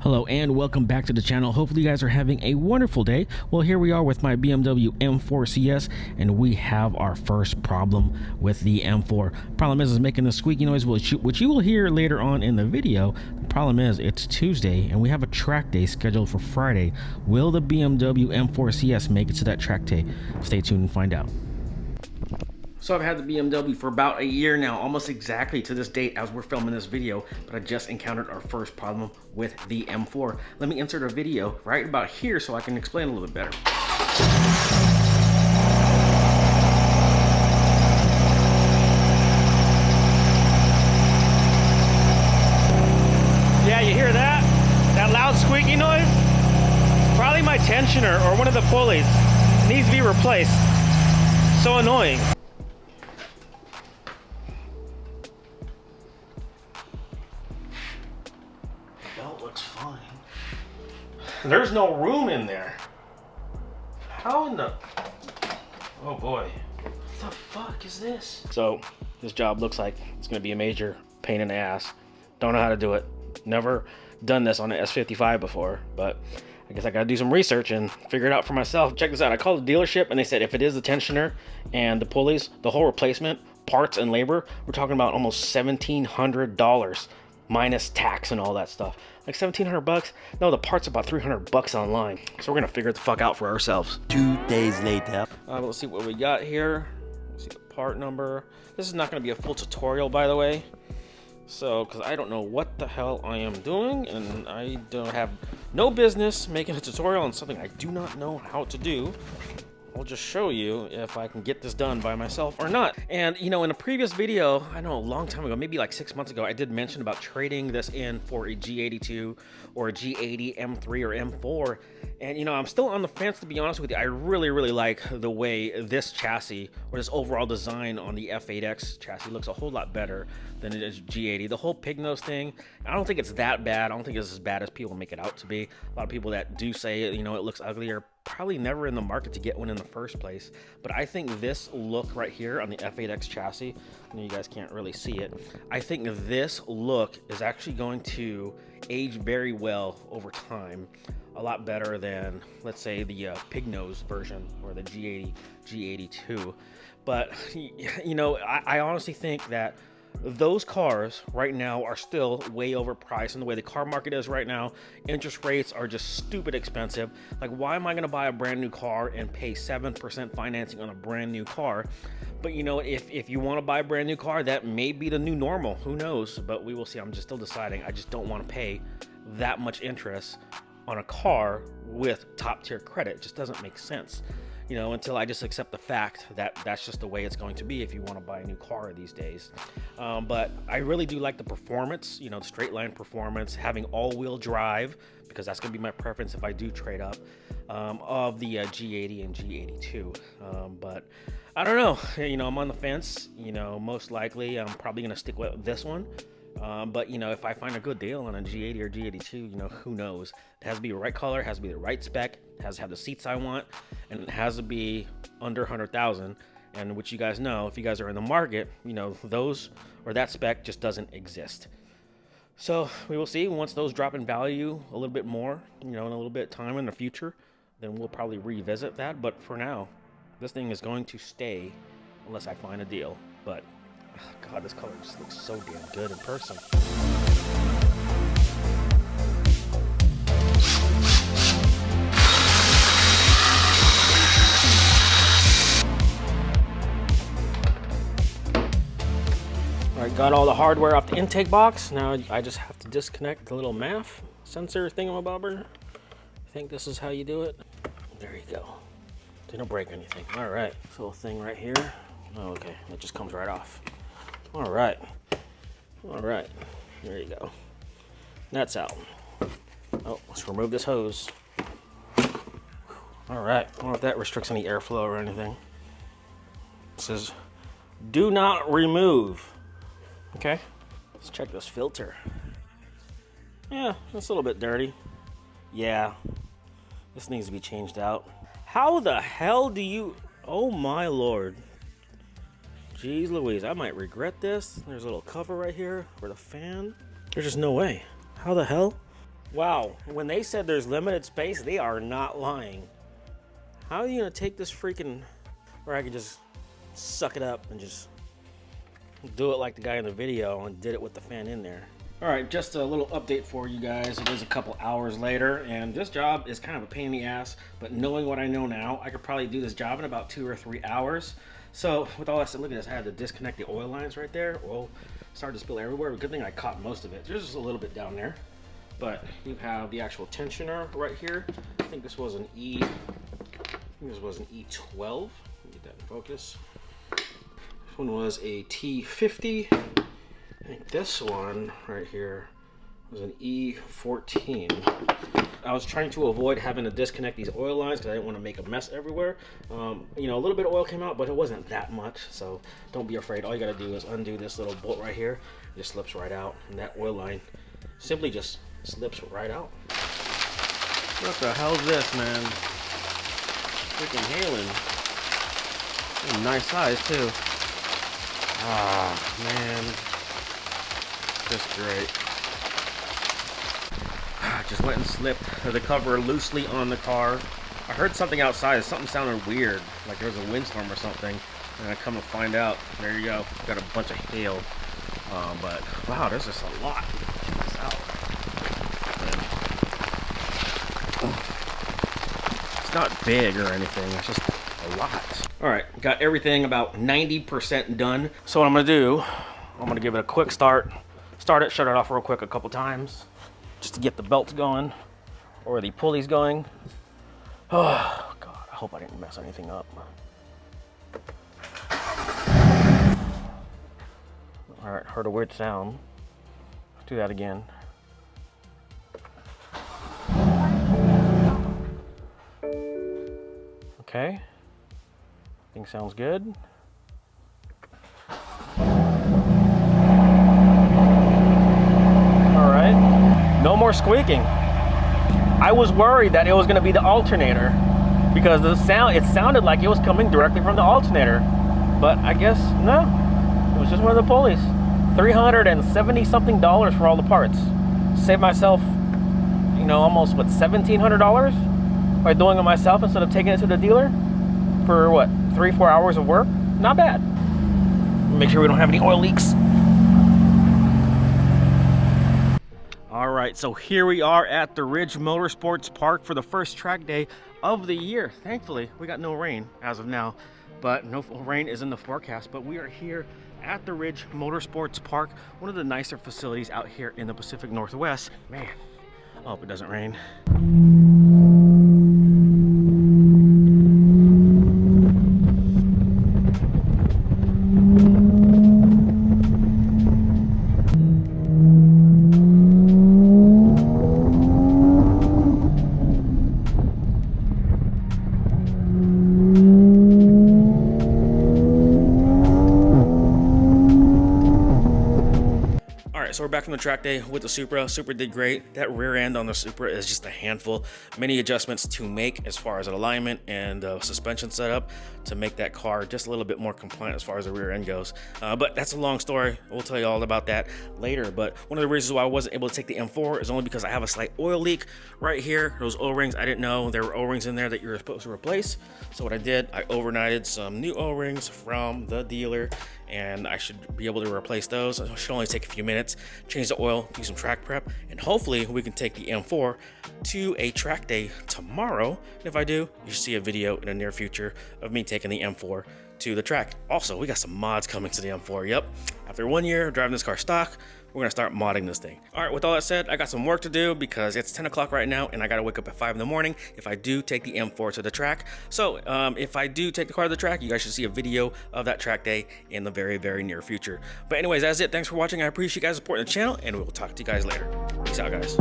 Hello and welcome back to the channel. Hopefully you guys are having a wonderful day. Well, here we are with my BMW M4 CS, and we have our first problem with the M4. Problem is it's making a squeaky noise, which you will hear later on in the video. The problem is it's Tuesday and we have a track day scheduled for Friday. Will the BMW M4 CS make it to that track day? Stay tuned and find out. So I've had the BMW for about a year now, almost exactly to this date as we're filming this video, but I just encountered our first problem with the M4. Let me insert a video right about here so I can explain a little bit better. Yeah, you hear that? That loud squeaky noise? Probably my tensioner or one of the pulleys. It needs to be replaced. So annoying. Looks fine. There's no room in there. How in the... Oh boy. What the fuck is this? So this job looks like it's gonna be a major pain in the ass. Don't know how to do it. Never done this on an S55 before, but I guess I gotta do some research and figure it out for myself. Check this out. I called the dealership and they said if it is the tensioner and the pulleys, the whole replacement, parts and labor, we're talking about almost $1,700 minus tax and all that stuff. Like 1,700 bucks? No, the part's about 300 bucks online. So we're gonna figure it the fuck out for ourselves. 2 days later. Let's see what we got here. Let's see the part number. This is not gonna be a full tutorial, by the way. So, because I don't know what the hell I am doing, and I don't have no business making a tutorial on something I do not know how to do. I'll just show you if I can get this done by myself or not. And you know, in a previous video, I know a long time ago, maybe like 6 months ago, I did mention about trading this in for a G82 or a G80 M3 or M4. And you know, I'm still on the fence, to be honest with you. I really like the way this chassis or this overall design on the F8X chassis looks a whole lot better than it is G80. The whole pig nose thing, I don't think it's that bad. I don't think it's as bad as people make it out to be. A lot of people that do say, you know, it looks ugly are probably never in the market to get one in the first place. But I think this look right here on the F8X chassis, I know you guys can't really see it, I think this look is actually going to age very well over time, a lot better than, let's say, the pig nose version or the G80, G82. But you know, I honestly think that those cars right now are still way overpriced, and the way the car market is right now, interest rates are just stupid expensive. Like, why am I going to buy a brand new car and pay 7% financing on a brand new car? But you know, if you want to buy a brand new car, that may be the new normal. Who knows? But we will see. I'm just still deciding. I just don't want to pay that much interest on a car with top tier credit. It just doesn't make sense, you know, until I just accept the fact that that's just the way it's going to be if you want to buy a new car these days. But I really do like the performance, you know, the straight line performance, having all-wheel drive, because that's going to be my preference if I do trade up, of the G80 and G82. But I don't know, you know, I'm on the fence. You know, most likely I'm probably going to stick with this one. But you know, if I find a good deal on a G80 or G82, you know, who knows? It has to be the right color, it has to be the right spec, it has to have the seats I want, and it has to be under 100,000. And which you guys know, if you guys are in the market, you know, those or that spec just doesn't exist. So we will see. Once those drop in value a little bit more, you know, in a little bit of time in the future, then we'll probably revisit that. But for now, this thing is going to stay unless I find a deal. But God, this color just looks so damn good in person. Alright, got all the hardware off the intake box. Now I just have to disconnect the little MAF sensor thingamabobber. I think this is how you do it. There you go. Didn't break anything. Alright, this little thing right here. Oh, okay, it just comes right off. All right, there you go. That's out. Oh, let's remove this hose. All right, I don't know if that restricts any airflow or anything. It says, do not remove. Okay, let's check this filter. Yeah, it's a little bit dirty. Yeah, this needs to be changed out. How the hell do you, oh my Lord. Jeez Louise, I might regret this. There's a little cover right here for the fan. There's just no way. How the hell Wow, when they said there's limited space, they are not lying. How are you gonna take this freaking, or I could just suck it up and just do it like the guy in the video and did it with the fan in there. All right, just a little update for you guys. It is a couple hours later, and this job is kind of a pain in the ass, but knowing what I know now, I could probably do this job in about 2 or 3 hours. So with all that said, look at this. I had to disconnect the oil lines right there. Oil started to spill everywhere. Good thing I caught most of it. There's just a little bit down there. But you have the actual tensioner right here. I think this was an E12. Let me get that in focus. This one was a T50. I think this one right here was an E14. I was trying to avoid having to disconnect these oil lines because I didn't want to make a mess everywhere. You know, a little bit of oil came out, but it wasn't that much, so don't be afraid. All you got to do is undo this little bolt right here. It just slips right out, and that oil line simply just slips right out. What the hell is this, man? Freaking hailing. Nice size, too. Ah, man. Just great. Just went and slipped the cover loosely on the car. I heard something outside. Something sounded weird, like there was a windstorm or something. And I come to find out, there you go. Got a bunch of hail. But wow, there's just a lot. Check this out. It's not big or anything. It's just a lot. All right, got everything about 90% done. So what I'm gonna do, I'm gonna give it a quick start. Start it, shut it off real quick a couple times, just to get the belts going, or the pulleys going. Oh, God, I hope I didn't mess anything up. All right, heard a weird sound. Let's do that again. Okay, I think sounds good. No more squeaking. I was worried that it was going to be the alternator because the sound, it sounded like it was coming directly from the alternator, but I guess no, it was just one of the pulleys. $370 something for all the parts. Saved myself, you know, almost what, $1,700 by doing it myself instead of taking it to the dealer for what, 3-4 hours of work. Not bad. Make sure we don't have any oil leaks. All right, so here we are at the Ridge Motorsports Park for the first track day of the year. Thankfully, we got no rain as of now, but no rain is in the forecast. But we are here at the Ridge Motorsports Park, one of the nicer facilities out here in the Pacific Northwest. Man, I hope it doesn't rain. So we're back from the track day with the Supra. Supra did great. That rear end on the Supra is just a handful. Many adjustments to make as far as alignment and suspension setup to make that car just a little bit more compliant as far as the rear end goes. But that's a long story. We'll tell you all about that later. But one of the reasons why I wasn't able to take the M4 is only because I have a slight oil leak right here. Those O-rings, I didn't know there were O-rings in there that you were supposed to replace. So what I did, I overnighted some new O-rings from the dealer, and I should be able to replace those. It should only take a few minutes, change the oil, do some track prep, and hopefully we can take the M4 to a track day tomorrow. If I do, you should see a video in the near future of me taking the M4 to the track. Also, we got some mods coming to the M4. Yep, after 1 year of driving this car stock, we're gonna start modding this thing. All right, with all that said, I got some work to do because it's 10 o'clock right now and I gotta wake up at 5 in the morning if I do take the M4 to the track. So if I do take the car to the track, you guys should see a video of that track day in the very, very near future. But anyways, that's it. Thanks for watching. I appreciate you guys supporting the channel, and we will talk to you guys later. Peace out, guys.